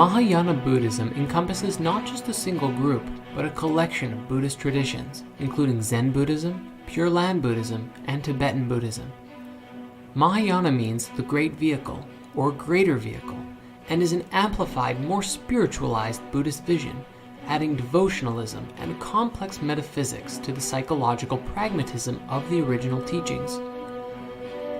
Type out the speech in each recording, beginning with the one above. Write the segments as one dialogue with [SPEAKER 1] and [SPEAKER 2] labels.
[SPEAKER 1] Mahayana Buddhism encompasses not just a single group, but a collection of Buddhist traditions, including Zen Buddhism, Pure Land Buddhism, and Tibetan Buddhism. Mahayana means the great vehicle, or greater vehicle, and is an amplified, more spiritualized Buddhist vision, adding devotionalism and complex metaphysics to the psychological pragmatism of the original teachings.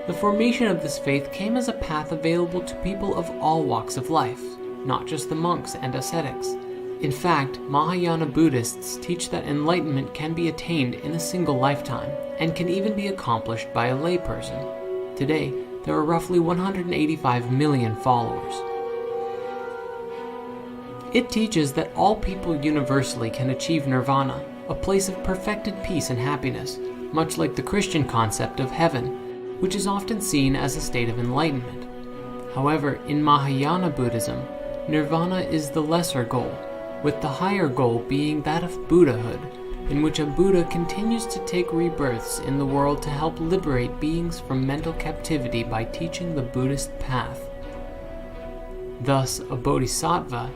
[SPEAKER 1] The formation of this faith came as a path available to people of all walks of life, not just the monks and ascetics. In fact, Mahayana Buddhists teach that enlightenment can be attained in a single lifetime, and can even be accomplished by a layperson. Today, there are roughly 185 million followers. It teaches that all people universally can achieve Nirvana, a place of perfected peace and happiness, much like the Christian concept of heaven, which is often seen as a state of enlightenment. However, in Mahayana Buddhism, Nirvana is the lesser goal, with the higher goal being that of Buddhahood, in which a Buddha continues to take rebirths in the world to help liberate beings from mental captivity by teaching the Buddhist path. Thus, a bodhisattva,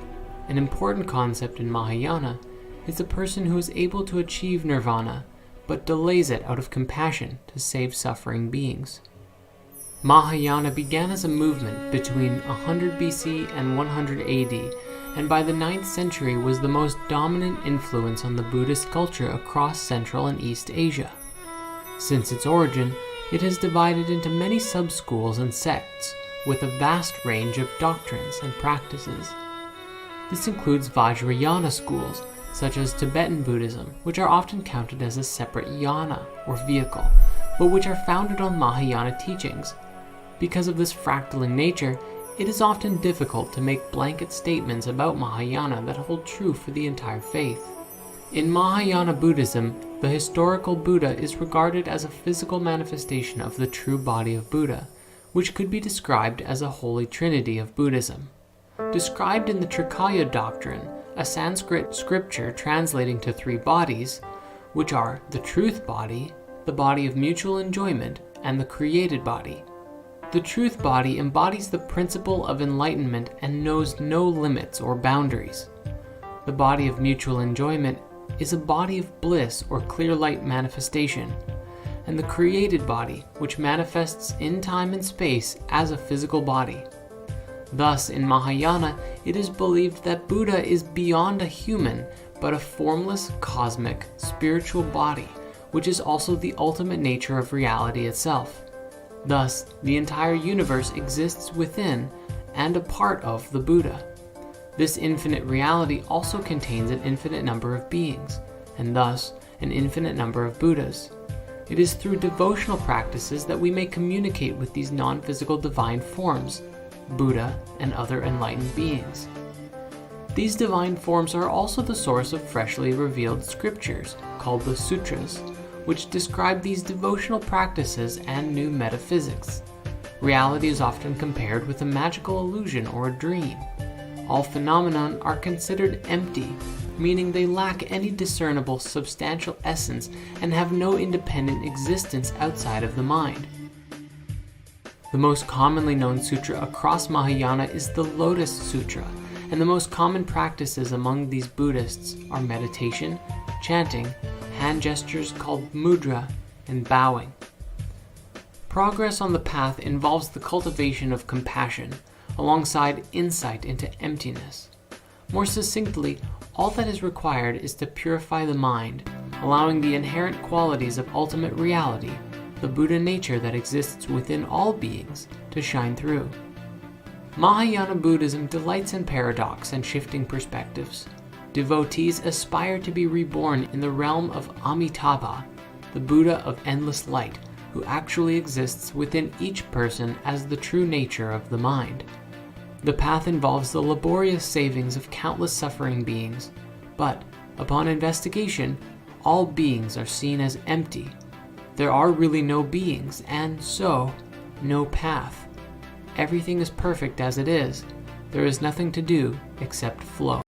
[SPEAKER 1] an important concept in Mahayana, is a person who is able to achieve nirvana, but delays it out of compassion to save suffering beings. Mahayana began as a movement between 100 BC and 100 AD, and by the 9th century was the most dominant influence on the Buddhist culture across Central and East Asia. Since its origin, it has divided into many sub-schools and sects, with a vast range of doctrines and practices. This includes Vajrayana schools, such as Tibetan Buddhism, which are often counted as a separate yana, or vehicle, but which are founded on Mahayana teachings. Because of this fractaling nature, it is often difficult to make blanket statements about Mahayana that hold true for the entire faith. In Mahayana Buddhism, the historical Buddha is regarded as a physical manifestation of the true body of Buddha, which could be described as a holy trinity of Buddhism. Described in the Trikaya doctrine, a Sanskrit scripture translating to three bodies, which are the truth body, the body of mutual enjoyment, and the created body. The truth body embodies the principle of enlightenment and knows no limits or boundaries. The body of mutual enjoyment is a body of bliss or clear light manifestation, and the created body, which manifests in time and space as a physical body. Thus, in Mahayana, it is believed that Buddha is beyond a human, but a formless, cosmic, spiritual body, which is also the ultimate nature of reality itself. Thus, the entire universe exists within and a part of the Buddha. This infinite reality also contains an infinite number of beings, and thus an infinite number of Buddhas. It is through devotional practices that we may communicate with these non-physical divine forms, Buddha and other enlightened beings. These divine forms are also the source of freshly revealed scriptures, called the sutras, which describe these devotional practices and new metaphysics. Reality is often compared with a magical illusion or a dream. All phenomena are considered empty, meaning they lack any discernible substantial essence and have no independent existence outside of the mind. The most commonly known sutra across Mahayana is the Lotus Sutra, and the most common practices among these Buddhists are meditation, chanting, hand gestures called Mudra, and bowing. Progress on the path involves the cultivation of compassion, alongside insight into emptiness. More succinctly, all that is required is to purify the mind, allowing the inherent qualities of ultimate reality, the Buddha nature that exists within all beings, to shine through. Mahayana Buddhism delights in paradox and shifting perspectives. Devotees aspire to be reborn in the realm of Amitabha, the Buddha of endless light, who actually exists within each person as the true nature of the mind. The path involves the laborious savings of countless suffering beings, but upon investigation, all beings are seen as empty. There are really no beings, and so, no path. Everything is perfect as it is. There is nothing to do except flow.